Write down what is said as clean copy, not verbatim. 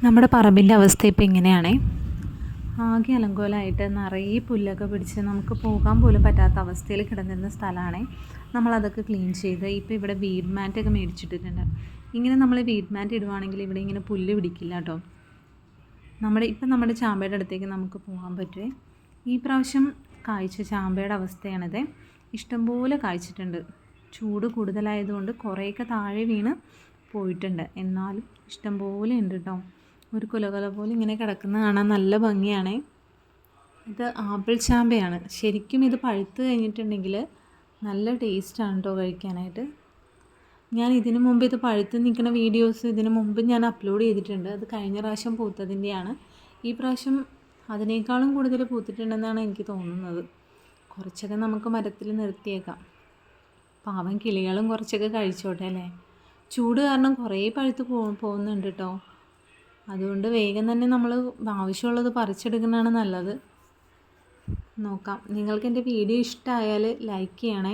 നമ്മുടെ പറമ്പിൻ്റെ അവസ്ഥ ഇപ്പോൾ ഇങ്ങനെയാണേ. ആകെ അലങ്കോലമായിട്ട് നിറയെ പുല്ലൊക്കെ പിടിച്ച് നമുക്ക് പോകാൻ പോലും പറ്റാത്ത അവസ്ഥയിൽ കിടന്നിരുന്ന സ്ഥലമാണേ. നമ്മളതൊക്കെ ക്ലീൻ ചെയ്ത് ഇപ്പോൾ ഇവിടെ വീഡ് മാറ്റൊക്കെ മേടിച്ചിട്ടിട്ടുണ്ട്. ഇങ്ങനെ നമ്മൾ വീഡ് മാറ്റ് ഇടുവാണെങ്കിൽ ഇവിടെ ഇങ്ങനെ പുല്ല് പിടിക്കില്ല കേട്ടോ. നമ്മുടെ ചാമ്പയുടെ അടുത്തേക്ക് നമുക്ക് പോകാൻ പറ്റുമേ. ഈ പ്രാവശ്യം കായ്ച്ച ചാമ്പയുടെ അവസ്ഥയാണിത്. ഇഷ്ടംപോലെ കായ്ച്ചിട്ടുണ്ട്. ചൂട് കൂടുതലായതുകൊണ്ട് കുറേയൊക്കെ താഴെ വീണ് പോയിട്ടുണ്ട്. എന്നാലും ഇഷ്ടംപോലെ ഉണ്ട് കേട്ടോ. ഒരു കുലകുല പോലെ ഇങ്ങനെ കിടക്കുന്ന കാണാൻ നല്ല ഭംഗിയാണേ. ഇത് ആപ്പിൾ ചാമ്പയാണ്. ശരിക്കും ഇത് പഴുത്ത് കഴിഞ്ഞിട്ടുണ്ടെങ്കിൽ നല്ല ടേസ്റ്റാണ് കേട്ടോ കഴിക്കാനായിട്ട്. ഞാൻ ഇതിനു മുമ്പ് ഇത് പഴുത്ത് നിൽക്കുന്ന വീഡിയോസ് ഇതിനു മുമ്പ് ഞാൻ അപ്ലോഡ് ചെയ്തിട്ടുണ്ട്. അത് കഴിഞ്ഞ പ്രാവശ്യം പൂത്തതിൻ്റെയാണ്. ഈ പ്രാവശ്യം അതിനേക്കാളും കൂടുതൽ പൂത്തിട്ടുണ്ടെന്നാണ് എനിക്ക് തോന്നുന്നത്. കുറച്ചൊക്കെ നമുക്ക് മരത്തിൽ നിർത്തിയേക്കാം. പാവം കിളികളും കുറച്ചൊക്കെ കഴിച്ചോട്ടെ അല്ലേ. ചൂട് കാരണം കുറേ പഴുത്ത് പോകുന്നുണ്ട് കേട്ടോ. അതുകൊണ്ട് വേഗം തന്നെ നമ്മൾ ആവശ്യമുള്ളത് പറിച്ചെടുക്കുന്നതാണ് നല്ലത്. നോക്കാം. നിങ്ങൾക്ക് എൻ്റെ വീഡിയോ ഇഷ്ടമായാൽ ലൈക്ക് ചെയ്യണേ.